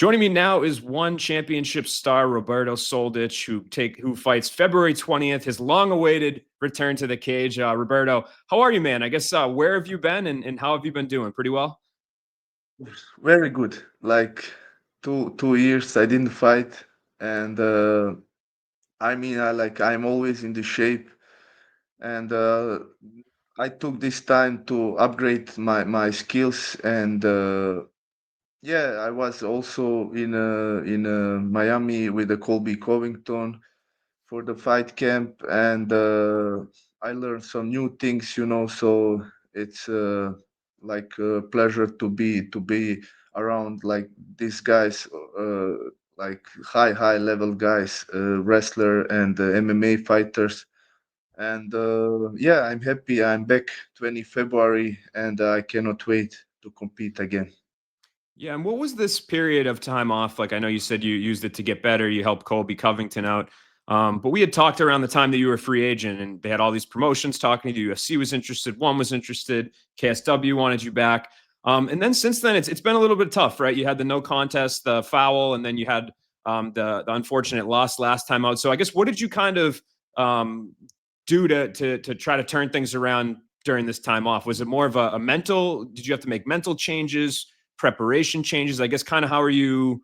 Joining me now is one championship star, Roberto Soldic, who fights February 20th, his long-awaited return to the cage. Roberto, how are you, man? I guess where have you been and how have you been doing? Pretty well? Very good. Like two years I didn't fight, and I mean, I'm always in the shape, and I took this time to upgrade my skills, and yeah, I was also in Miami with the Colby Covington for the fight camp, and I learned some new things, So it's like a pleasure to be around like these guys, uh, like high level guys, wrestler and MMA fighters. And yeah, I'm happy. I'm back 20 February, and I cannot wait to compete again. Yeah, and what was this period of time off? Like, I know you said you used it to get better. You helped Colby Covington out. But we had talked around the time that you were a free agent, and they had all these promotions talking to you. UFC was interested, one was interested, KSW wanted you back. And then since then, it's been a little bit tough, right? You had the no contest, the foul, and then you had the unfortunate loss last time out. So I guess what did you kind of do to try to turn things around during this time off? Was it more of a mental? Did you have to make mental changes? Preparation changes? I guess kind of how are you,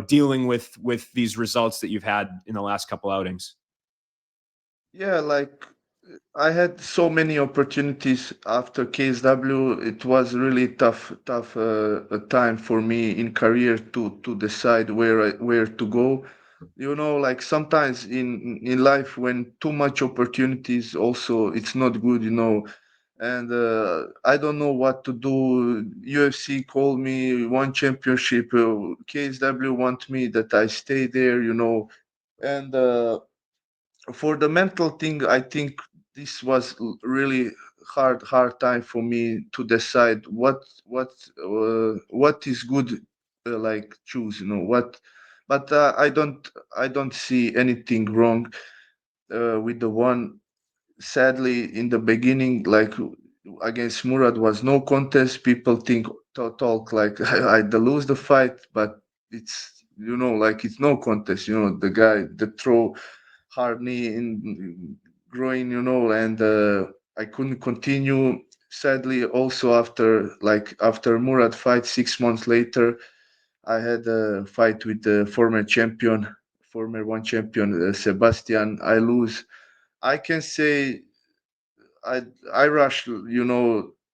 dealing with these results that you've had in the last couple outings? Yeah, like I had so many opportunities after KSW. It was really tough a time for me in career to decide where to go. Like sometimes in life when too much opportunities also it's not good. And I don't know what to do. UFC called me, one championship. KSW want me that I stay there. And for the mental thing, I think this was really hard time for me to decide what is good, like choose, what. But I don't see anything wrong with the one. Sadly, in the beginning, like against Murad was no contest. People think talk like I lose the fight, but it's like it's no contest. The guy the throw hard knee in groin, and I couldn't continue. Sadly, also after Murad fight 6 months later, I had a fight with the former one champion, Sebastian. I lose. I can say I I rushed,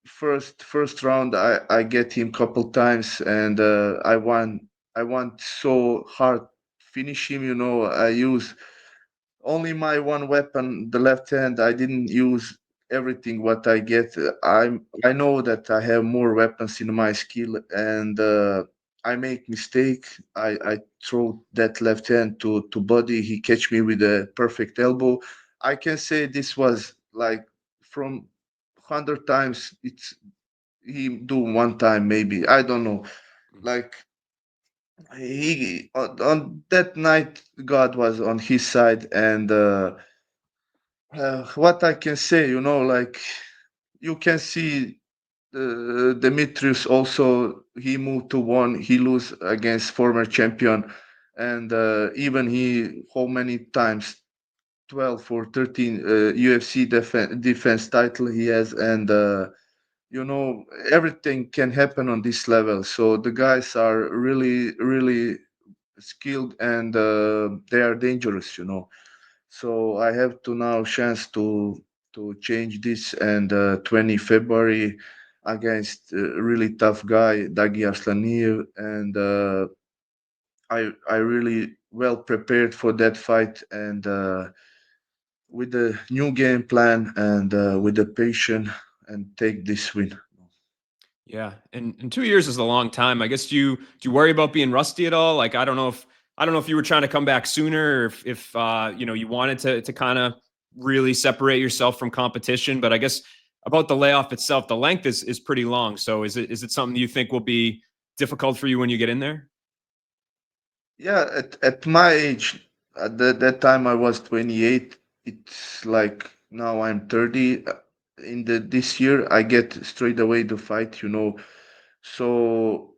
first round I get him couple times, and I want so hard finish him, I use only my one weapon, the left hand. I didn't use everything what I get. I know that I have more weapons in my skill, and I make mistake. I throw that left hand to body. He catch me with a perfect elbow. I can say this was like from 100 times. It's he do one time maybe. I don't know. Like he on that night, God was on his side, and what I can say, like you can see Demetrius also. He moved to one. He lose against former champion, and even he how many times 12 or 13 UFC defense title he has, and you know everything can happen on this level. So the guys are really skilled, and they are dangerous. So I have to now chance to change this, and 20 February against a really tough guy, Dagi Arslanaliev, and I really well prepared for that fight, and with the new game plan, and with the patience, and take this win. Yeah, and 2 years is a long time. I guess do you worry about being rusty at all? Like, I don't know if you were trying to come back sooner, or if you wanted to kind of really separate yourself from competition. But I guess about the layoff itself, the length is pretty long. So is it something you think will be difficult for you when you get in there? Yeah, at my age, at that time I was 28. It's like now I'm 30. In the this year, I get straight away the fight. So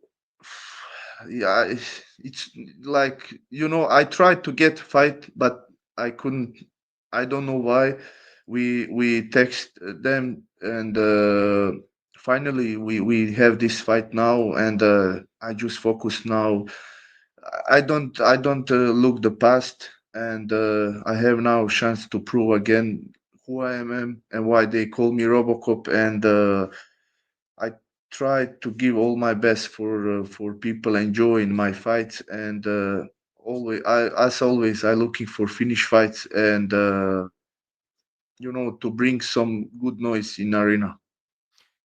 yeah, it's like, I tried to get fight, but I couldn't. I don't know why. We text them, and finally we have this fight now, and I just focus now. I don't look the past, and I have now chance to prove again who I am and why they call me Robocop, and I try to give all my best for people enjoying my fights, and as always, I looking for finish fights, and to bring some good noise in arena.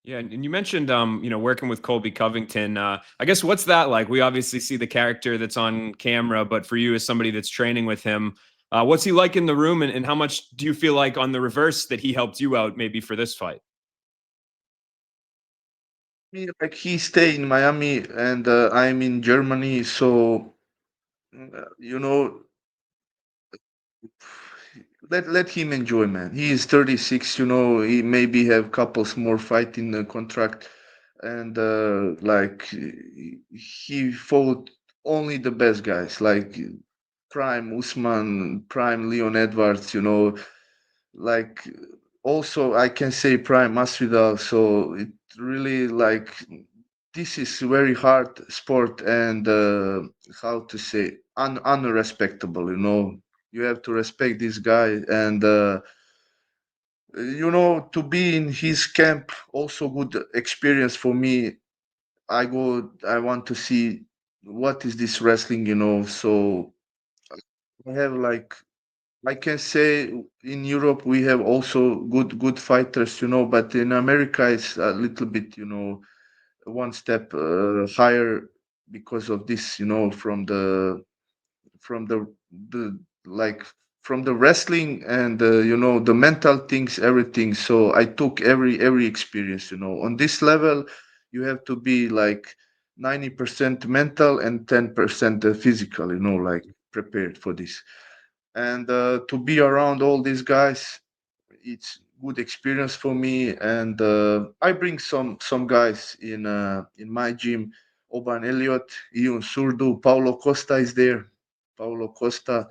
Yeah, and you mentioned working with Colby Covington. I guess what's that like? We obviously see the character that's on camera, but for you as somebody that's training with him, what's he like in the room, and how much do you feel like on the reverse that he helped you out maybe for this fight? Like he stay in Miami, and I'm in Germany, so you know let him enjoy, man. He is 36, he maybe have couples more fight in the contract, and like he fought only the best guys, like prime Usman, prime Leon Edwards, like also I can say prime Masvidal. So it really like this is very hard sport, and how to say unrespectable. You have to respect this guy, and to be in his camp also good experience for me. I want to see what is this wrestling, so I have like I can say in Europe we have also good fighters, but in America it's a little bit, one step higher because of this, from the like from the wrestling, and the mental things, everything. So I took every experience, on this level. You have to be like 90% mental and 10% physical, like prepared for this, and to be around all these guys, it's good experience for me. And I bring some guys in my gym. Oban Elliott, Ion Surdu, Paulo Costa is there. Paulo Costa,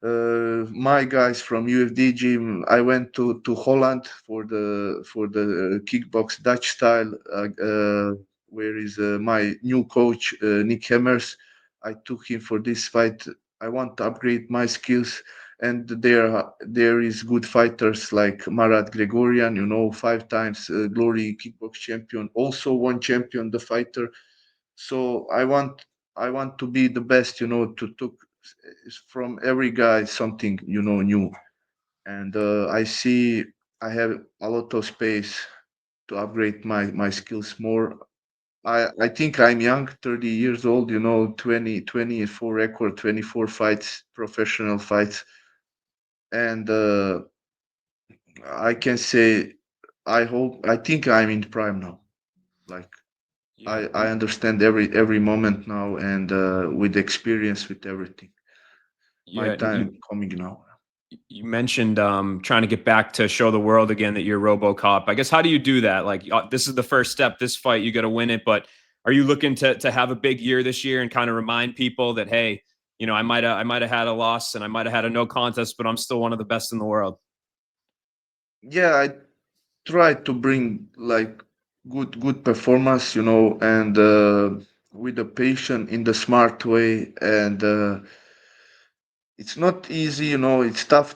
my guys from UFD gym. I went to Holland for the kickbox Dutch style. Where is my new coach, Nick Hemmers? I took him for this fight. I want to upgrade my skills, and there is good fighters like Marat Gregorian, 5 times Glory kickbox champion, also one champion, the fighter. So I want to be the best, to took from every guy something, new. And I see I have a lot of space to upgrade my skills more. I think I'm young, 30 years old, 24 record, 24 fights, professional fights. And I can say I think I'm in prime now. Like Yeah, I understand every moment now, and with experience, with everything. My yeah, and you time coming now. you mentioned trying to get back to show the world again that you're RoboCop. I guess how do you do that? Like this is the first step. This fight, you got to win it. But are you looking to have a big year this year and kind of remind people that hey, I might have had a loss and I might have had a no contest, but I'm still one of the best in the world. Yeah, I try to bring like good performance, and with the patient in the smart way. And it's not easy, it's tough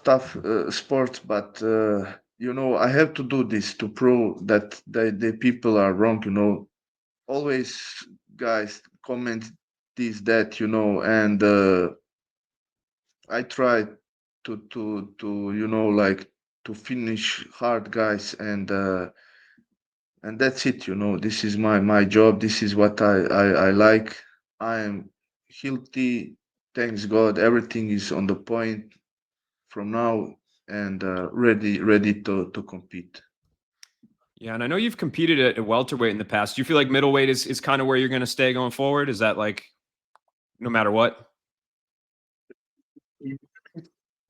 sport, but I have to do this to prove that the people are wrong, always guys comment this that, and I try to like to finish hard, guys, and that's it. This is my job. This is what I like. I am healthy, thanks God. Everything is on the point from now, and ready to compete. Yeah, and I know you've competed at welterweight in the past. Do you feel like middleweight is kind of where you're going to stay going forward? Is that like no matter what?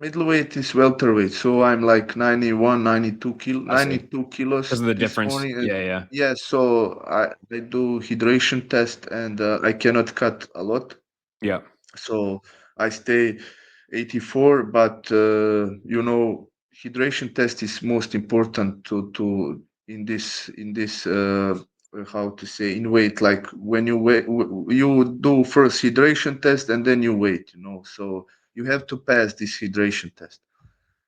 Middleweight is welterweight, so I'm like 91, I see. 92 kilos Because of the this difference. morning. And Yeah, yeah. yeah, so I do hydration test and I cannot cut a lot. Yeah. So I stay 84, but hydration test is most important to in this how to say in weight. Like when you wait, you do first hydration test and then you wait. So you have to pass this hydration test.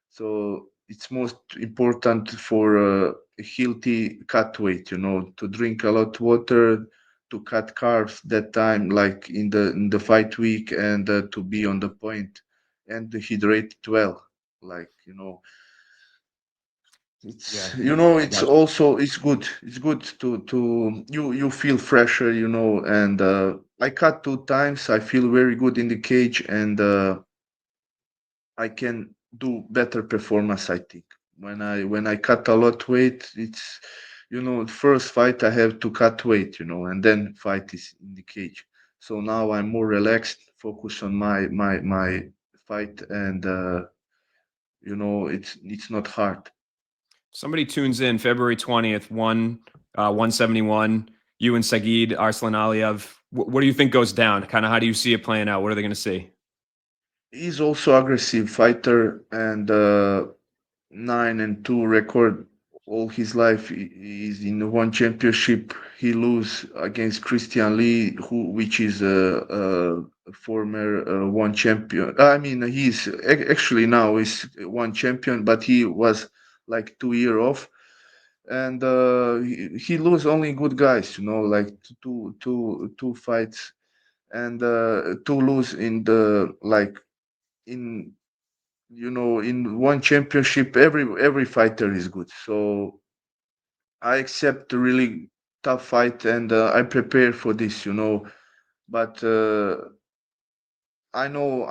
So it's most important for a healthy cut weight, to drink a lot water, to cut carbs that time, like in the fight week, and to be on the point and to hydrate it well. Like Yeah. it's Gotcha. also it's good to you feel fresher, and I cut 2 times. I feel very good in the cage, and I can do better performance, I think. When I cut a lot weight, it's first fight I have to cut weight, and then fight is in the cage. So now I'm more relaxed, focus on my fight, and it's not hard. Somebody tunes in February 20th, 171. You and Saygid Arslanaliev. What do you think goes down? Kind of how do you see it playing out? What are they going to see? He's also aggressive fighter, and 9-2 record all his life. He's in one championship. He lose against Christian Lee, which is a former one champion. I mean, he's actually now is one champion, but he was like 2 year off, and he lose only good guys. Like two fights, and two lose in the like in in one championship. Every fighter is good, so I accept a really tough fight, and I prepare for this, but I know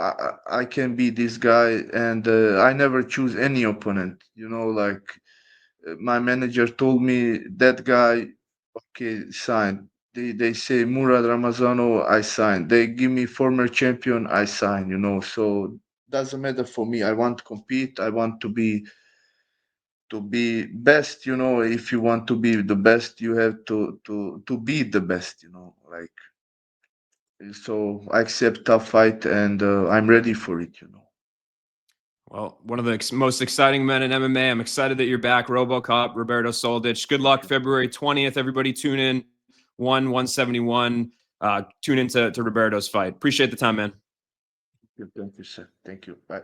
I can be this guy, and I never choose any opponent, like my manager told me that guy, okay, sign. They say Murad Ramazano, I sign. They give me former champion, I sign, so doesn't matter for me. I want to compete. I want to be best. If you want to be the best, you have to be the best. Like, so I accept tough fight, and I'm ready for it. Well, one of the most exciting men in MMA. I'm excited that you're back, Robocop, Roberto Soldic. Good Thank luck, you. February 20th. Everybody tune in. 171. Tune into Roberto's fight. Appreciate the time, man. Thank you, sir. Thank you. Bye.